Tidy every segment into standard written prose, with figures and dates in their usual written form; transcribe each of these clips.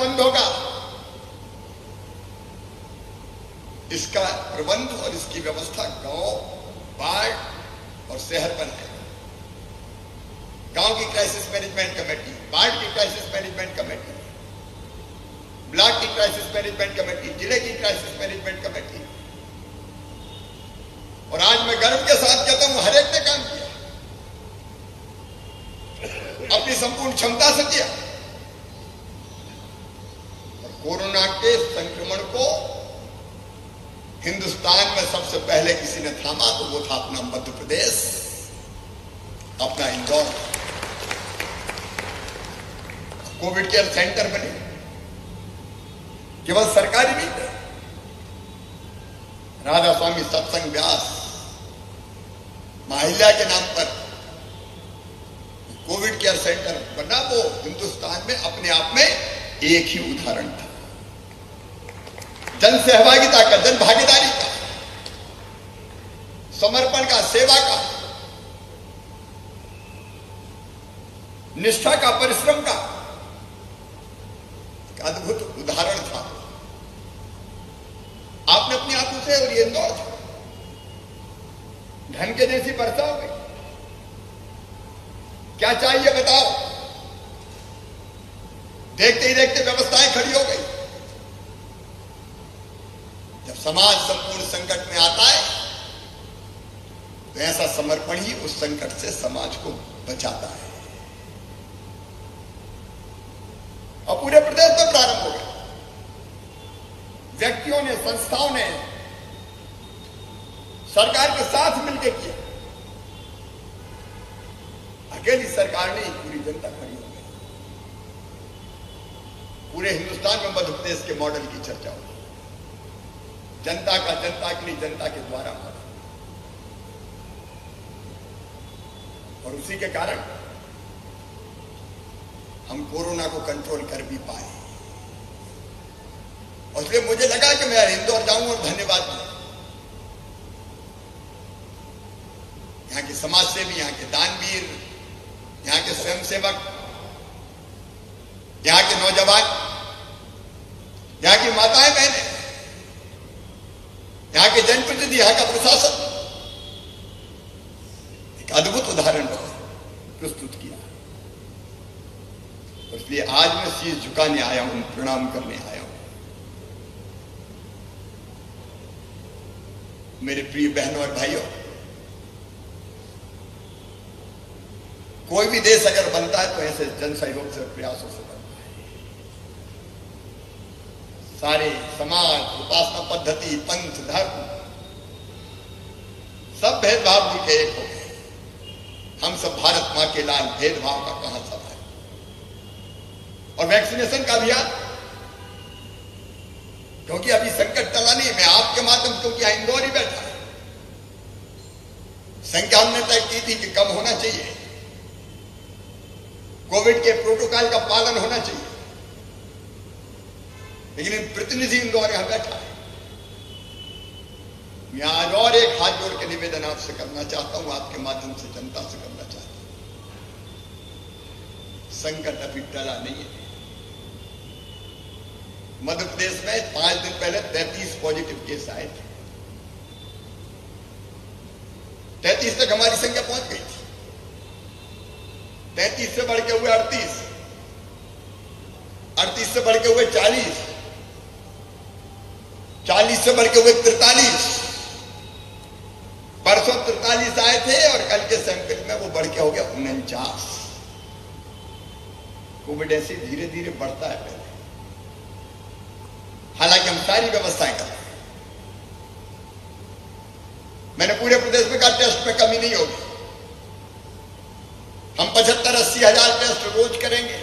बंद होगा, इसका प्रबंध और इसकी व्यवस्था गांव, वार्ड और शहर बनाएगा। गांव की क्राइसिस मैनेजमेंट कमेटी, वार्ड की क्राइसिस मैनेजमेंट कमेटी, ब्लॉक की क्राइसिस मैनेजमेंट कमेटी, जिले की क्राइसिस मैनेजमेंट कमेटी। और आज मैं गर्व के साथ कहता हूं, हर एक ने काम किया, अपनी संपूर्ण क्षमता से किया। और कोरोना के संक्रमण को हिंदुस्तान में सबसे पहले किसी ने थामा तो वो था अपना मध्य प्रदेश, अपना इंदौर। कोविड केयर सेंटर बने, केवल सरकारी नहीं थे। राधा स्वामी सत्संग व्यास माहिल्या के नाम पर कोविड केयर सेंटर बना, वो हिंदुस्तान में अपने आप में एक ही उदाहरण था जन सहभागिता का, जन भागीदारी का, समर्पण का, सेवा का, निष्ठा का, परिश्रम का एक अद्भुत उदाहरण था। आपने अपनी आंखों से, और ये इंदौर था, धन के जैसी वर्षा हो गई। क्या चाहिए बताओ? देखते ही देखते व्यवस्थाएं खड़ी हो गई। जब समाज संपूर्ण संकट में आता है तो ऐसा समर्पण ही उस संकट से समाज को बचाता है। और पूरे प्रदेश में प्रारंभ हो गया। व्यक्तियों ने, संस्थाओं ने सरकार के साथ मिलकर किया। अकेली सरकार नहीं, पूरी जनता खड़ी हो गई। पूरे हिंदुस्तान में मध्य प्रदेश के मॉडल की चर्चा हो, जनता का, जनता के लिए, जनता के द्वारा मॉडल। और उसी के कारण हम कोरोना को कंट्रोल कर भी पाए। और इसलिए मुझे लगा कि मैं इंदौर जाऊं और धन्यवाद दूं यहाँ के समाज सेवी, यहाँ के दानवीर, यहाँ के स्वयंसेवक, यहाँ के नौजवान, यहाँ की माताएं बहनें, यहाँ के जनप्रतिनिधि, यहाँ का प्रशासन एक अद्भुत उदाहरण प्रस्तुत किया। इसलिए आज मैं शीश झुकाने आया हूं, प्रणाम करने आया हूं। मेरे प्रिय बहनों और भाइयों, कोई भी देश अगर बनता है तो ऐसे जन सहयोग से, प्रयासों से बनता है। सारे समाज, उपासना पद्धति, पंथ, धर्म सब भेदभाव भूल के एक हो गए। हम सब भारत मां के लाल, भेदभाव का कहां सब है। और वैक्सीनेशन का अभियान, क्योंकि अभी संकट टला नहीं, मैं आपके माध्यम से, क्योंकि यहां इंदौर ही बैठा है, संख्या हमने तय की थी कि कम होना चाहिए, कोविड के प्रोटोकॉल का पालन होना चाहिए, लेकिन प्रतिनिधि इंदौर यहां बैठा है। मैं आज और एक हाथ जोड़ के निवेदन आपसे करना चाहता हूं, आपके माध्यम से जनता से करना चाहता हूं। संकट अभी टला नहीं है। मध्य प्रदेश में 5 दिन पहले 33 पॉजिटिव केस आए थे। 33 तक हमारी संख्या पहुंच गई थी। 33 से बढ़ के हुए 38, 38 से बढ़ के हुए 40, 40 से बढ़ के हुए 43। परसों 43 आए थे और कल के सैंपल में वो बढ़ के हो गया 49। कोविड ऐसे धीरे धीरे बढ़ता है पहले। हालांकि हम सारी व्यवस्थाएं कर रहे हैं। मैंने पूरे प्रदेश में कहा टेस्ट में कमी नहीं होगी। हम 75-80 हजार टेस्ट रोज करेंगे।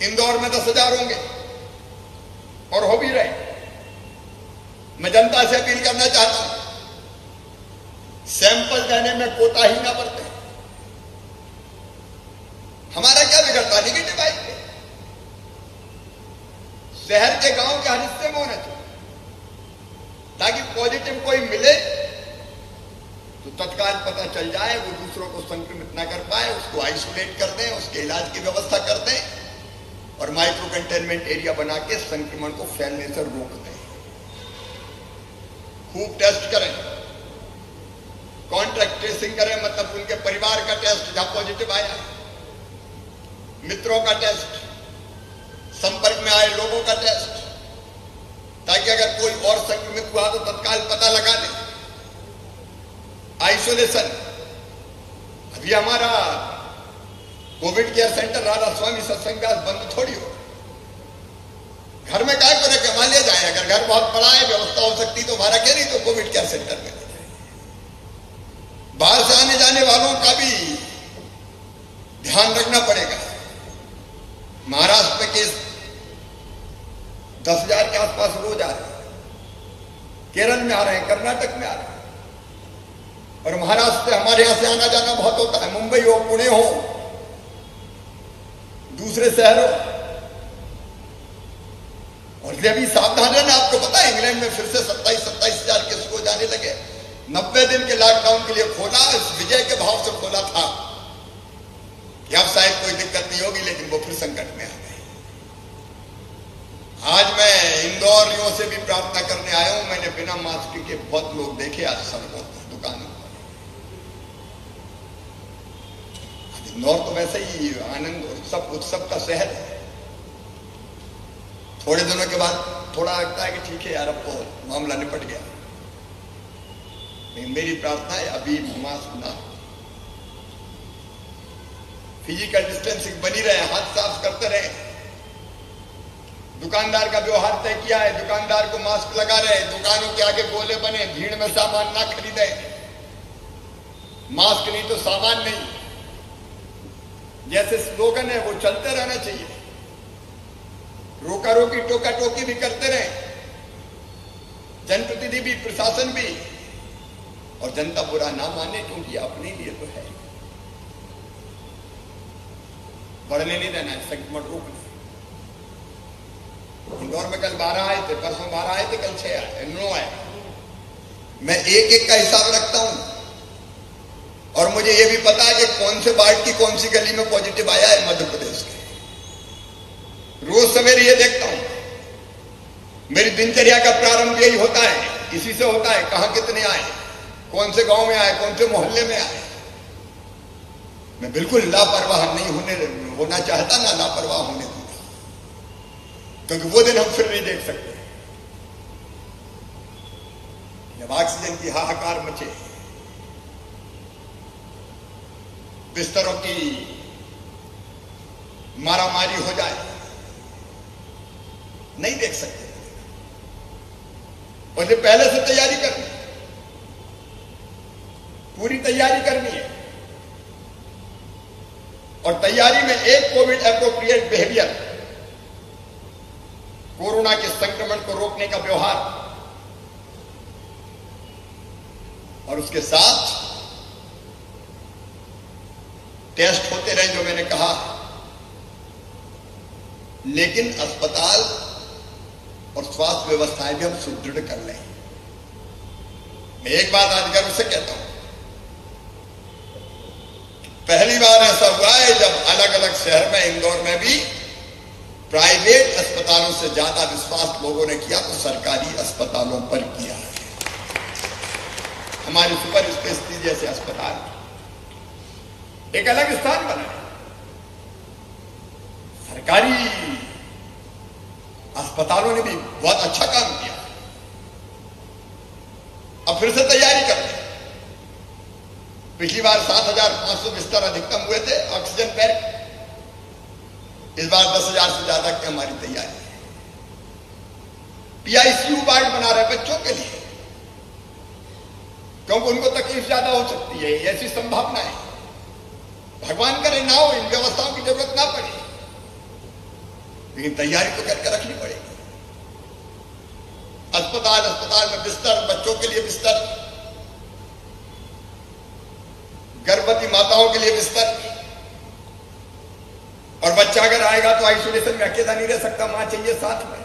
इंदौर में 10,000 होंगे और हो भी रहे। मैं जनता से अपील करना चाहता हूं, सैंपल देने में कोताही ना बरतें। हमारा क्या बिगड़ता, निगेटिव आई पे शहर के गांव के हर हिस्से में होना चाहिए, ताकि पॉजिटिव कोई मिले तो तत्काल पता चल जाए, वो दूसरों को संक्रमित ना कर पाए, उसको आइसोलेट कर दें, उसके इलाज की व्यवस्था कर दें और माइक्रो कंटेनमेंट एरिया बना के संक्रमण को फैलने से रोक दें। खूब टेस्ट करें, कॉन्ट्रैक्ट ट्रेसिंग करें, मतलब उनके परिवार का टेस्ट जहां पॉजिटिव आया, मित्रों का टेस्ट, संपर्क में आए लोगों का टेस्ट, ताकि अगर कोई और संक्रमित हुआ तो तत्काल पता लगा ले। आइसोलेशन, अभी हमारा कोविड केयर सेंटर राधा स्वामी सत्संग बंद थोड़ी हो। घर में काय को रखे, वहां ले जाए, अगर घर बहुत बड़ा है, व्यवस्था हो सकती तो बाहर के नहीं तो कोविड केयर सेंटर में ले जाए। बाहर से आने जाने वालों का भी ध्यान रखना पड़ेगा। महाराष्ट्र में केस 10,000 के आसपास रोज आ रहे हैं, केरल में आ रहे हैं, कर्नाटक में आ रहे हैं, और महाराष्ट्र से हमारे यहां से आना जाना बहुत होता है, मुंबई हो, पुणे हो, दूसरे शहरों। और इसलिए अभी सावधान रहना। आपको पता है इंग्लैंड में फिर से 27,000 केस रोज आने लगे। 90 दिन के लॉकडाउन के लिए खोला, इस विजय के भाव से खोला था कि अब शायद कोई दिक्कत नहीं होगी, लेकिन वो फिर संकट में आ गए। आज मैं इंदौरियों से भी प्रार्थना करने आया हूं। मैंने बिना मास्क के बहुत लोग देखे आज सड़कों पर, दुकानों पर। इंदौर तो वैसे ही आनंद उत्सव का शहर है। थोड़े दिनों के बाद थोड़ा लगता है कि ठीक है यार, अब तो मामला निपट गया। लेकिन मेरी प्रार्थना है अभी मास्क ना, फिजिकल डिस्टेंसिंग बनी रहे, हाथ साफ करते रहे। दुकानदार का व्यवहार तय किया है, दुकानदार को मास्क लगा रहे, दुकानों के आगे गोले बने, भीड़ में सामान ना खरीदे। मास्क नहीं तो सामान नहीं, जैसे स्लोगन है वो चलते रहना चाहिए। रोका रोकी टोका टोकी भी करते रहे, जनप्रतिनिधि भी, प्रशासन भी, और जनता बुरा ना माने, क्योंकि अपने लिए तो है। बढ़ने नहीं देना है, संक्रमण रोकना। इंदौर में कल 12 आए थे, परसों 12 आए थे, कल 6 आए, 9 आए। मैं एक एक का हिसाब रखता हूं, और मुझे यह भी पता है कि कौन से वार्ड की कौन सी गली में पॉजिटिव आया है मध्य प्रदेश के। रोज सवेरे ये देखता हूं। मेरी दिनचर्या का प्रारंभ यही होता है, इसी से होता है, कहां कितने आए, कौन से गांव में आए, कौन से मोहल्ले में आए। मैं बिल्कुल लापरवाह नहीं होना चाहता, ना लापरवाह होने दूंगा, क्योंकि वो दिन हम फिर नहीं देख सकते जब ऑक्सीजन की हाहाकार मचे, बिस्तरों की मारामारी हो जाए। नहीं देख सकते। और पहले से तैयारी करनी, पूरी तैयारी करनी है। और तैयारी में एक कोविड एप्रोप्रिएट बिहेवियर, कोरोना के संक्रमण को रोकने का व्यवहार, और उसके साथ टेस्ट होते रहे जो मैंने कहा, लेकिन अस्पताल और स्वास्थ्य व्यवस्थाएं भी हम सुदृढ़ कर लें। मैं एक बात आज गर्व से कहता हूं, पहली बार ऐसा हुआ है जब अलग अलग शहर में, इंदौर में भी प्राइवेट अस्पतालों से ज्यादा विश्वास लोगों ने किया तो सरकारी अस्पतालों पर किया है। हमारे सुपर स्पेशलिटी जैसे अस्पताल एक अलग स्थान बना है। सरकारी अस्पतालों ने भी बहुत अच्छा काम किया। अब फिर से तैयारी कर रहे हैं। पिछली बार 7,500 बिस्तर अधिकतम हुए थे ऑक्सीजन बेड, इस बार 10,000 से ज्यादा की हमारी तैयारी है। PICU वार्ड बना रहे बच्चों के लिए, क्योंकि उनको तकलीफ ज्यादा हो सकती है, ऐसी संभावना है। भगवान करे ना हो, इन व्यवस्थाओं की जरूरत ना पड़े, लेकिन तैयारी तो करके रखनी पड़ेगी। अस्पताल में बिस्तर, बच्चों के लिए बिस्तर, गर्भवती माताओं के लिए बिस्तर, और बच्चा अगर आएगा तो आइसोलेशन में अकेला नहीं रह सकता, मां चाहिए साथ में,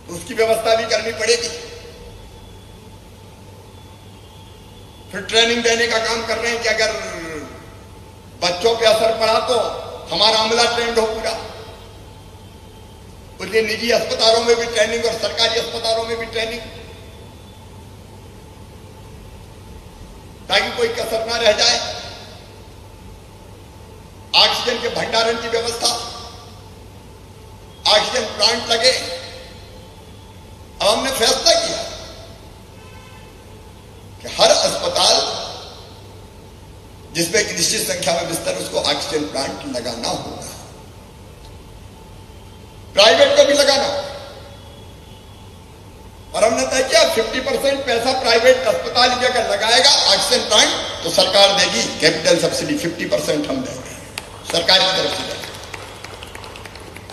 तो उसकी व्यवस्था भी करनी पड़ेगी। फिर ट्रेनिंग देने का काम कर रहे हैं कि अगर बच्चों पे असर पड़ा तो हमारा अमला ट्रेंड हो पूरा। उसलिए निजी अस्पतालों में भी ट्रेनिंग और सरकारी अस्पतालों में भी ट्रेनिंग, ताकि कोई कसर ना रह जाए। ऑक्सीजन के भंडारण की व्यवस्था, ऑक्सीजन प्लांट लगे। अब हमने फैसला किया कि हर अस्पताल जिसमें एक निश्चित संख्या में बिस्तर, उसको ऑक्सीजन प्लांट लगाना होगा। प्राइवेट को भी लगाना। और हमने तय किया 50% पैसा प्राइवेट अस्पताल भी अगर लगाएगा ऑक्सीजन प्लांट, तो सरकार देगी कैपिटल सब्सिडी, 50% हम देंगे सरकार की तरफ से देंगे।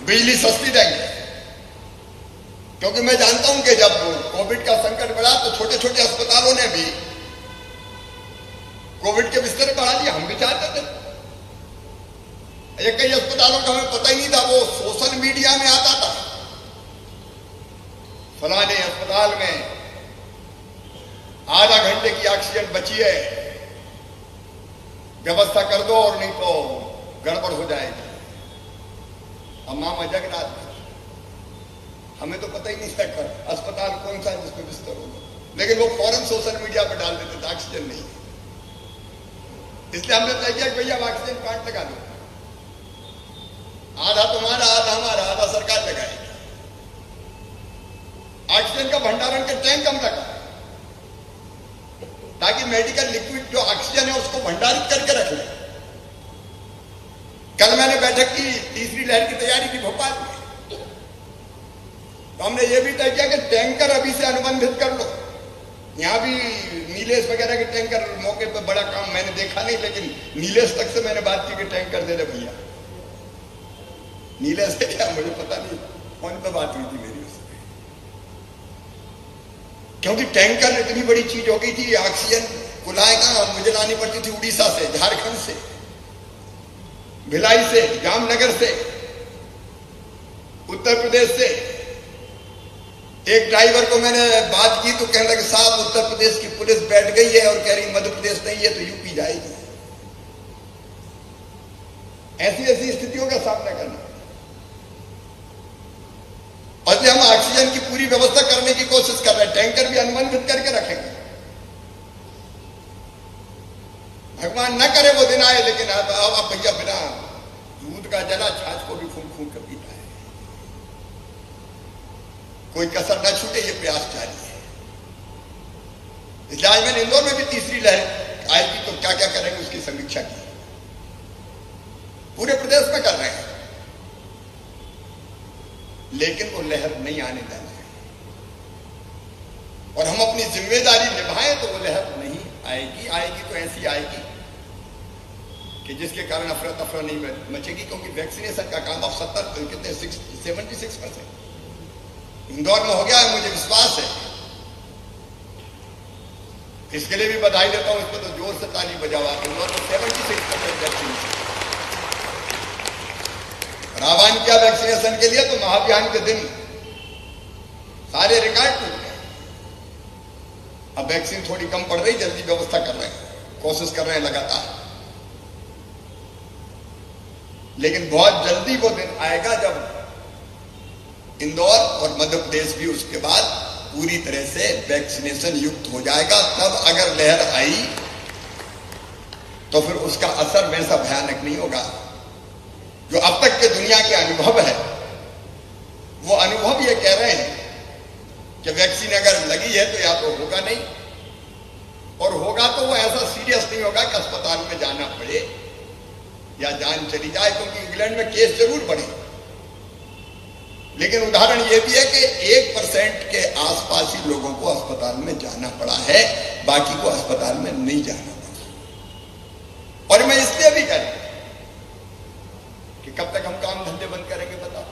बिजली सस्ती देंगे, क्योंकि मैं जानता हूं कि जब कोविड का संकट बढ़ा तो छोटे छोटे अस्पतालों ने भी कोविड के बिस्तर बढ़ा दिया। हम भी चाहते थे। कई अस्पतालों का हमें पता ही नहीं था, वो सोशल मीडिया में आता था, फलाने अस्पताल में आधा घंटे की ऑक्सीजन बची है, व्यवस्था कर दो और नहीं तो गड़बड़ हो जाएगी। हम मामा जगन्नाथ, हमें तो पता ही नहीं था अस्पताल कौन सा है जिसमें बिस्तर होगा, लेकिन वो फौरन सोशल मीडिया पर डाल देते थे ऑक्सीजन नहीं। इसलिए हमने तय किया भैया ऑक्सीजन प्लांट लगा दो, आधा तुम्हारा आधा हमारा, आधा सरकार लगाएगी। ऑक्सीजन का भंडारण के टैंक हम लगा, ताकि मेडिकल लिक्विड जो ऑक्सीजन है उसको भंडारित करके रख ले। कल मैंने बैठक की, तीसरी लहर की तैयारी की भोपाल में, तो हमने ये भी तय किया कि टैंकर अभी से अनुबंधित कर लो। यहां भी नीलेश वगैरह के टैंकर मौके पर बड़ा काम मैंने देखा नहीं, लेकिन नीलेश तक से मैंने बात की कि टैंकर दे दे भैया। नीलेश से क्या मुझे पता नहीं, फोन पे बात हुई थी मेरी उससे, क्योंकि टैंकर इतनी बड़ी चीज हो गई थी। ऑक्सीजन कुलाएं कहां मुझे लानी पड़ती थी, उड़ीसा से, झारखंड से, भिलाई से, जामनगर से, उत्तर प्रदेश से। एक ड्राइवर को मैंने बात की तो कहने लगे साहब उत्तर प्रदेश की पुलिस बैठ गई है और कह रही मध्य प्रदेश नहीं है तो यूपी जाएगी। ऐसी ऐसी स्थितियों का सामना करना। और हम ऑक्सीजन की पूरी व्यवस्था करने की कोशिश कर रहे हैं, टैंकर भी अनुबंधित करके रखेंगे। भगवान न करे वो दिन आए, लेकिन अब भैया बिना दूध का जला छाछ को भी फूंक फूंक कर पीता है। कोई कसर न छूटे, ये प्रयास जारी है। इसलिए आज मैंने इंदौर में भी तीसरी लहर आएगी तो क्या क्या करेंगे उसकी समीक्षा की। पूरे प्रदेश में कर रहे हैं, लेकिन वो लहर नहीं आने देना है। और हम अपनी जिम्मेदारी निभाएं तो वो लहर नहीं आएगी। आएगी तो ऐसी आएगी कि जिसके कारण अफरा तफरा नहीं मचेगी, क्योंकि वैक्सीनेशन का काम अब 76% इंदौर में हो गया है, मुझे विश्वास है। इसके लिए भी बधाई देता हूं, इसको तो जोर से ताली बजावा। इंदौर में 76% वैक्सीनेशन। आह्वान किया वैक्सीनेशन के लिए तो महाअभियान के दिन सारे रिकॉर्ड टूट गए। अब वैक्सीन थोड़ी कम पड़ रही, जल्दी व्यवस्था कर रहे हैं, कोशिश कर रहे हैं लगातार। लेकिन बहुत जल्दी वो दिन आएगा जब इंदौर और मध्य प्रदेश भी उसके बाद पूरी तरह से वैक्सीनेशन युक्त हो जाएगा। तब अगर लहर आई तो फिर उसका असर वैसा भयानक नहीं होगा। जो अब तक के दुनिया के अनुभव है, वो अनुभव ये कह रहे हैं कि वैक्सीन अगर लगी है तो या तो होगा नहीं, और होगा तो वो ऐसा सीरियस नहीं होगा कि अस्पताल में जाना पड़े या जान चली जाए। क्योंकि इंग्लैंड में केस जरूर बढ़े, लेकिन उदाहरण यह भी है कि 1% के आसपास ही लोगों को अस्पताल में जाना पड़ा है, बाकी को अस्पताल में नहीं जाना पड़ा। और मैं इसलिए भी कह रहा हूं कि कब तक हम काम धंधे बंद करेंगे बताओ?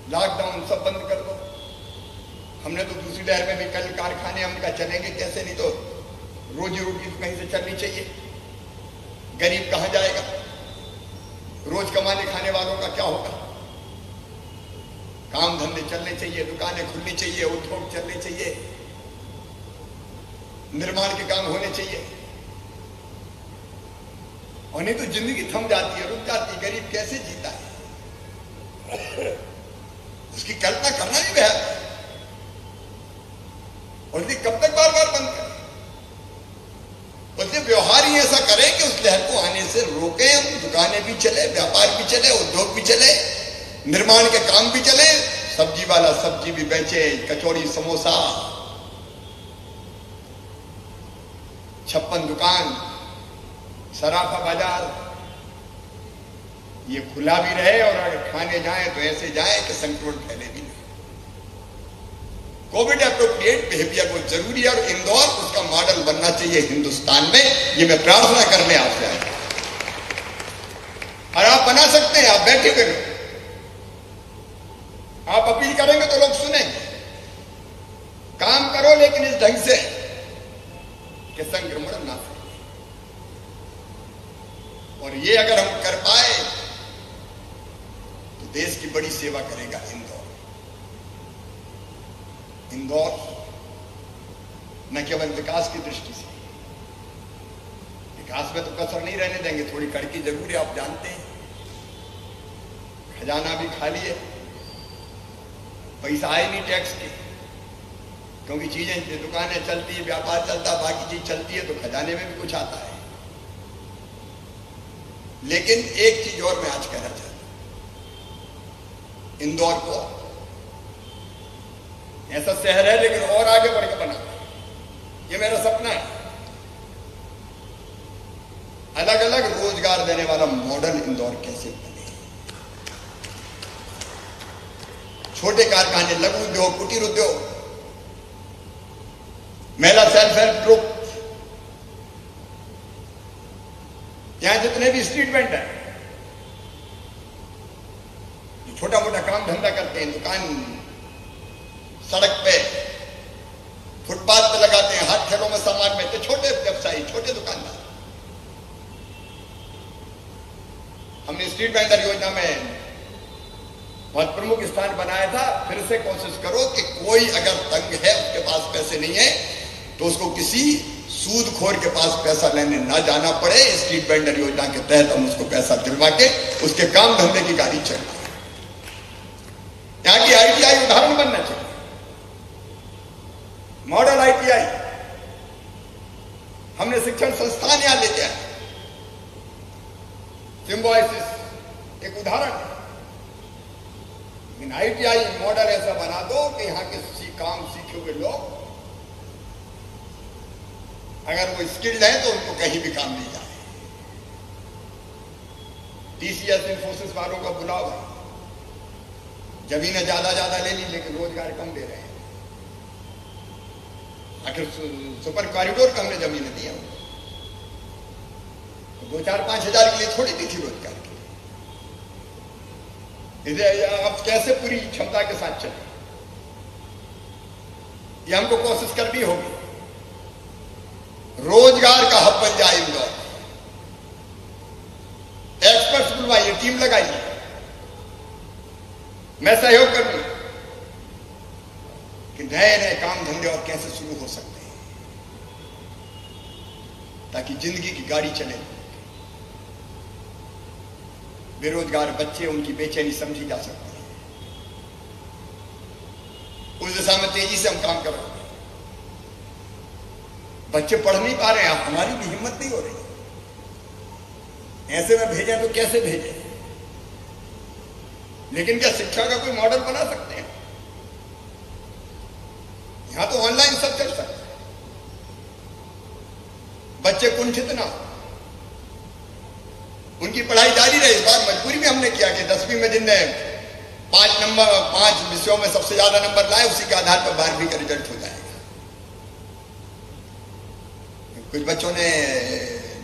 लॉकडाउन सब बंद कर दो। हमने तो दूसरी लहर में भी कल कारखाने हम कहा चलेंगे कैसे, नहीं तो रोजी रोटी तो कहीं से चलनी चाहिए। गरीब कहां जाएगा? रोज कमाने खाने वालों का क्या होगा? काम धंधे चलने चाहिए, दुकानें खुलनी चाहिए, उद्योग चलने चाहिए, निर्माण के काम होने चाहिए। और नहीं तो जिंदगी थम जाती है, रुक जाती है। गरीब कैसे जीता है, उसकी कल्पना करना भी बेहद है। और यदि कब तक बार बार बंद करें, उससे व्यवहार ही ऐसा करें कि उस लहर को आने से रोकें हम। दुकानें भी चले, व्यापार भी चले, उद्योग भी चले, निर्माण के काम भी चले, सब्जी वाला सब्जी भी बेचे, कचौड़ी समोसा 56 दुकान, सराफा बाजार ये खुला भी रहे। और अगर खाने जाएं तो ऐसे जाएं कि संक्रमण फैले भी नहीं। कोविड एप्रोप्रिएट बिहेवियर वो जरूरी है, और इंदौर उसका मॉडल बनना चाहिए हिंदुस्तान में। ये मैं प्रार्थना करने आपसे आया। और आप बना सकते हैं, आप बैठे हुए लोग, आप अपील करेंगे तो लोग सुनेंगे। काम करो लेकिन इस ढंग से कि संक्रमण ना फैले। और ये अगर हम कर पाए तो देश की बड़ी सेवा करेगा इंदौर। इंदौर न केवल विकास की दृष्टि से, विकास में तो कसर नहीं रहने देंगे, थोड़ी कड़की जरूर है, आप जानते हैं। खजाना भी खाली है, पैसा आए नहीं टैक्स के, क्योंकि चीजें, दुकानें चलती है, व्यापार चलता, बाकी चीज चलती है, तो खजाने में भी कुछ आता है। लेकिन एक चीज और मैं आज कहना चाहता हूं, इंदौर को ऐसा शहर है लेकिन और आगे बढ़ के बना, ये मेरा सपना है। अलग अलग रोजगार देने वाला मॉडल इंदौर कैसे बने। छोटे कारखाने, लघु उद्योग, कुटीर उद्योग, महिला सेल्फ हेल्प ग्रुप, यहां जितने भी स्ट्रीट वेंडर है, जो छोटा मोटा काम धंधा करते हैं, दुकान सड़क पे, फुटपाथ पे लगाते हैं, हाथ ठेलों में सामान बेचते, छोटे व्यवसायी, छोटे दुकानदार। हमने स्ट्रीट वेंडर योजना में बहुत प्रमुख स्थान बनाया था। फिर से कोशिश करो कि कोई अगर तंग है, उसके पास पैसे नहीं है, तो उसको किसी सूदखोर के पास पैसा लेने ना जाना पड़े। स्ट्रीट वेंडर योजना के तहत हम उसको पैसा दिलवा के उसके काम धंधे की गाड़ी चलती है। यहां की ITI उदाहरण बनना चाहिए, मॉडल ITI। हमने शिक्षण संस्थान यहां लेके आए, सिम्बोसिस एक उदाहरण है। लेकिन ITI मॉडल ऐसा बना दो कि यहां के काम सीखे हुए लोग, अगर वो स्किल्ड है तो उनको कहीं भी काम मिल जाए। TCS इन्फोसिस वालों का बुलाओ, जमीनें ज्यादा ले ली लेकिन रोजगार कम दे रहे हैं। आखिर सुपर कॉरिडोर का हमने जमीनें दी, 2-4-5 हजार के लिए थोड़ी दी थी रोजगार की। अब कैसे पूरी क्षमता के साथ चले, ये हमको कोशिश करनी होगी। रोजगार का हब बन जाए इंदौर, एक्सपर्ट्स बुलवाइए, टीम लगाइए, मैं सहयोग करूंगा कि नए नए काम धंधे और कैसे शुरू हो सकते हैं, ताकि जिंदगी की गाड़ी चले। बेरोजगार बच्चे, उनकी बेचैनी समझी जा सकती है। उस दिशा में तेजी से हम काम कर रहे हैं। बच्चे पढ़ नहीं पा रहे हैं, हमारी भी हिम्मत नहीं हो रही, ऐसे में भेजें तो कैसे भेजें। लेकिन क्या शिक्षा का कोई मॉडल बना सकते हैं? यहां तो ऑनलाइन सब चल सकता है, बच्चे कुंठित ना, उनकी पढ़ाई जारी रहे। इस बार मजबूरी में हमने किया कि 10वीं में जिनने 5 विषयों में सबसे ज्यादा नंबर लाए, उसी के आधार पर 12वीं का रिजल्ट हो जाएगा। कुछ बच्चों ने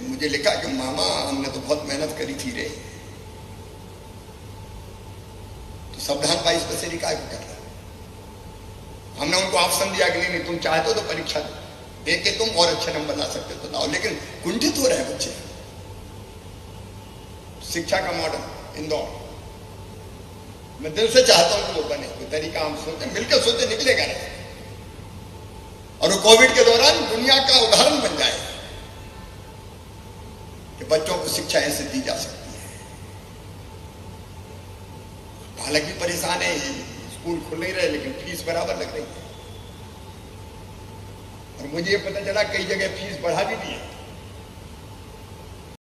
मुझे लिखा कि मामा हमने तो बहुत मेहनत करी थी रे, तो संविधान 22 पर से निकाय कर रहा। हमने उनको ऑप्शन दिया कि नहीं तुम चाहते हो तो परीक्षा दे के तुम और अच्छे नंबर ला सकते हो तो लाओ, लेकिन कुंठित हो रहे हैं बच्चे। शिक्षा का मॉडल इंदौर, मैं दिल से चाहता हूं कि वो बने, कोई तरीका हम सोचे, मिलकर सोचे, निकलेगा नहीं। और वो कोविड के दौरान दुनिया का उदाहरण बन जाए कि बच्चों को शिक्षा ऐसे दी जा सकती है। बालक भी परेशान है, स्कूल खुल नहीं रहे लेकिन फीस बराबर लग रही है। और मुझे ये पता चला कई जगह फीस बढ़ा भी दी है।